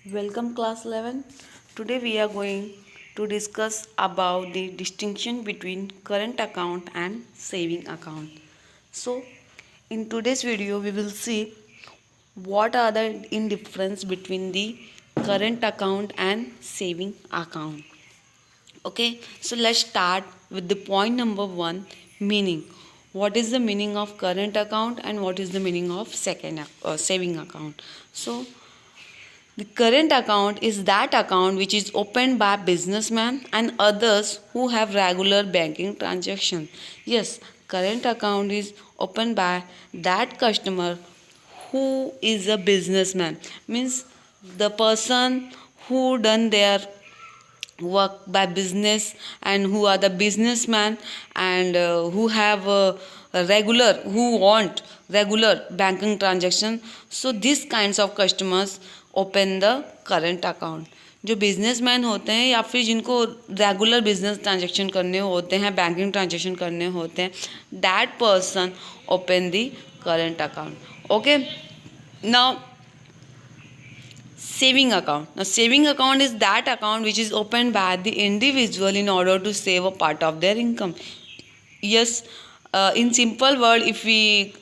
Welcome class 11. Today we are going to discuss about the distinction between current account and saving account. So in today's video we will see what are the difference between the current account and saving account. Okay, so let's start with the point number 1, meaning. What is the meaning of current account and what is the meaning of saving account? So the current account is that account which is opened by businessmen and others who have regular banking transactions. Yes, current account is opened by that customer who is a businessman. Means the person who done their work by business and who are the businessman and who have a regular who want regular banking transaction. So these kinds of customers open the current account. जो businessman होते हैं या फिर जिनको regular business transaction करने होते हैं, banking transaction करने होते हैं, that person open the current account. Okay, now saving account. Now saving account is that account which is opened by the individual in order to save a part of their income. Yes, in simple word if we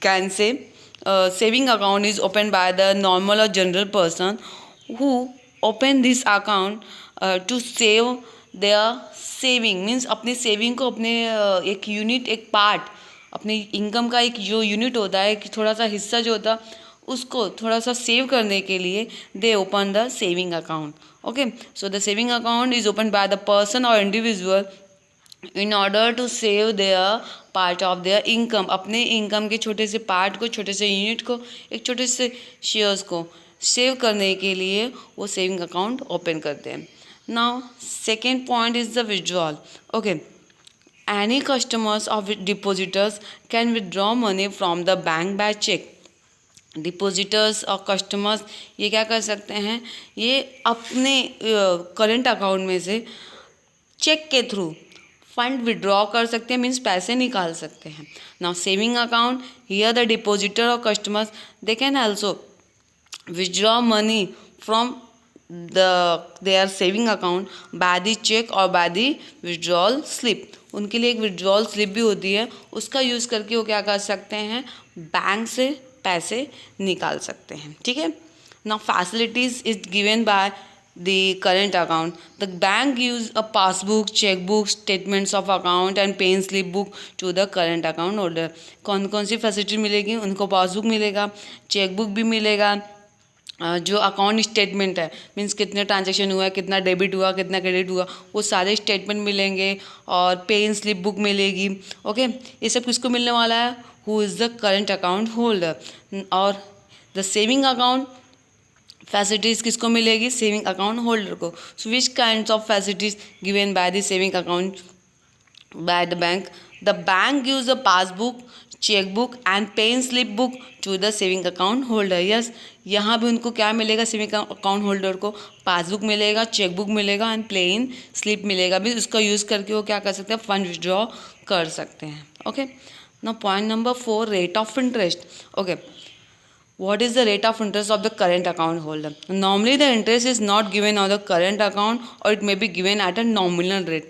can say saving account is opened by the normal or general person who open this account to save their saving. Means अपने saving को अपने एक unit, एक part, अपनी income का एक जो unit होता है, कि थोड़ा सा हिस्सा जो होता है उसको थोड़ा सा सेव करने के लिए they open the saving account. Okay, so the saving account is open by the person और individual in order to save their part of their income. अपने इनकम के छोटे से पार्ट को, छोटे से यूनिट को, एक छोटे से शेयर्स को सेव करने के लिए वो सेविंग अकाउंट ओपन करते हैं. Now second point is the withdrawal. Okay, any customers of depositors can withdraw money from the bank by cheque. Depositors और कस्टमर्स ये क्या कर सकते हैं, ये अपने करंट अकाउंट में से चेक के थ्रू फंड विड्रॉ कर सकते हैं, मीन्स पैसे निकाल सकते हैं. Now saving account, here the depositor और customers they can also withdraw money from their saving account by the cheque और बाय द विड्रॉल स्लिप. उनके लिए एक विड्रॉल स्लिप भी होती है, उसका यूज़ करके वो क्या कर सकते हैं, बैंक से पैसे निकाल सकते हैं. ठीक है. Now facilities is given by the current account. The bank gives a passbook, chequebook, statements of account and pen slip book to the current account holder. कौन कौन सी फैसिलिटी मिलेगी, उनको पासबुक मिलेगा, चेकबुक भी मिलेगा, जो अकाउंट स्टेटमेंट है, means कितने ट्रांजेक्शन हुआ है, कितना डेबिट हुआ, कितना क्रेडिट हुआ, वो सारे स्टेटमेंट मिलेंगे, और पेन स्लिप बुक मिलेगी. ओके, ये सब किसको मिलने वाला है, who is the current account holder. और द सेविंग अकाउंट फैसिलिटीज़ किसको मिलेगी, सेविंग अकाउंट होल्डर को. So which kinds of facilities given by the saving account by the bank. The bank gives a passbook, checkbook and pay slip book to the saving account holder. Yes, यहाँ भी उनको क्या मिलेगा, saving account holder को passbook मिलेगा, chequebook मिलेगा and plane slip मिलेगा भी. उसका यूज़ करके वो क्या कर सकते हैं, फंड विड्रॉ कर सकते हैं. Okay, now point number 4, rate of interest. Okay, what is the rate of interest of the current account holder? Normally the interest is not given on the current account or it may be given at a nominal rate.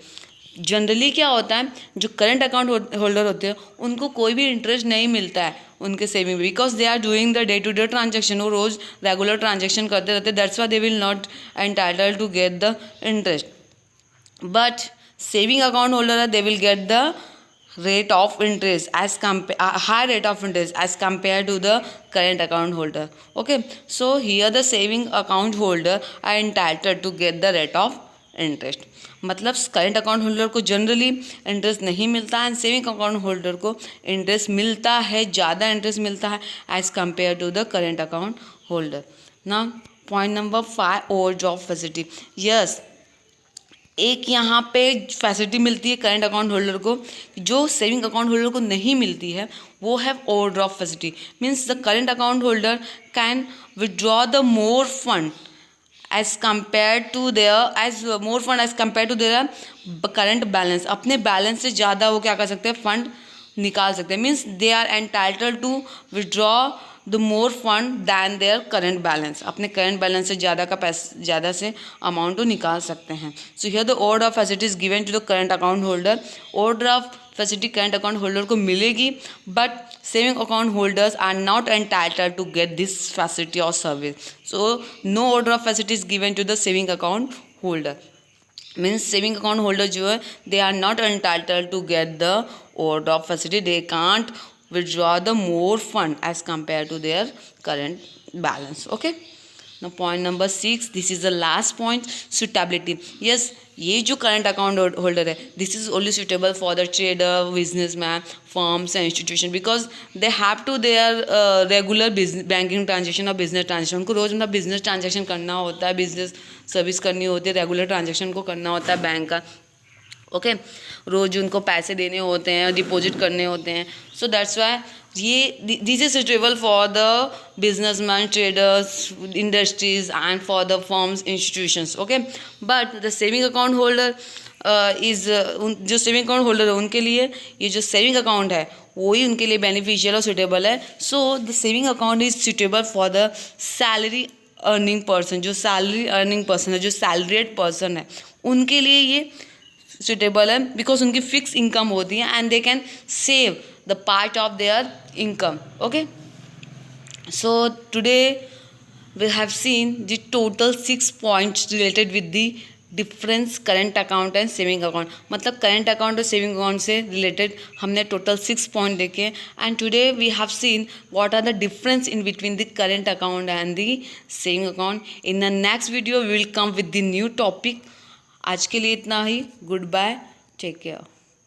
Generally क्या होता है, जो current account holder होते हैं उनको कोई भी interest नहीं मिलता है उनके सेविंग में, because they are doing the day to day transaction. वो रोज़ रेगुलर ट्रांजेक्शन करते रहते, that's why they will not entitled to get the interest. But saving account holder they will get the rate of interest as high rate of interest as compared to the current account holder. Okay, so here the saving account holder are entitled to get the rate of interest. मतलब current account holder को generally interest नहीं मिलता है, and saving account holder को interest मिलता है, ज़्यादा interest मिलता है as compare to the current account holder. ना point number 5, overdraft facility. Yes, एक यहाँ पे फैसिलिटी मिलती है करंट अकाउंट होल्डर को जो सेविंग अकाउंट होल्डर को नहीं मिलती है, वो है overdraft facility. Means the current account holder can withdraw the more fund as compare to their current balance. अपने बैलेंस से ज़्यादा वो क्या कर सकते हैं, फंड निकाल सकते हैं. Means they are entitled to withdraw the more fund than their current balance, अपने करंट बैलेंस से ज़्यादा से अमाउंट को निकाल सकते हैं. So here the overdraft facility is given to the current account holder. Overdraft facility current account holder को मिलेगी, but saving account holders are not entitled to get this facility और service. So no overdraft facility is given to the saving account holder. Means saving account holder जो है they are not entitled to get the overdraft facility. They can't withdraw the more fund as compared to their current balance. Okay, now point number 6, this is the last point, suitability. Yes, ये जो current account holder है this is only suitable for the trader, businessman, firms and institution, because they have to their regular banking transaction और business transaction. उनको रोज मतलब business transaction करना होता है, बिजनेस सर्विस करनी होती है, रेगुलर ट्रांजेक्शन को करना होता है बैंक का. ओके, रोज उनको पैसे देने होते हैं, डिपॉजिट करने होते हैं. सो दैट्स वाई ये this is suitable for the businessman, traders, industries and for the firms, institutions. Okay, but the saving account holder is जो सेविंग अकाउंट होल्डर है उनके लिए ये जो सेविंग अकाउंट है वही उनके लिए बेनिफिशियल और सुटेबल है. सो the saving account is suitable for the salary earning person. जो सैलरी अर्निंग पर्सन है, जो सैलरीड पर्सन है, उनके लिए ये सुटेबल है, बिकॉज उनकी फिक्स इनकम होती है and they can save the part of their income. Okay, so today we have seen the total 6 points related with the difference current account and saving account. मतलब current account और saving account से related हमने total 6 point देखे. And today we have seen what are the difference in between the current account and the saving account. In the next video we will come with the new topic. आज के लिए इतना ही. Goodbye, take care.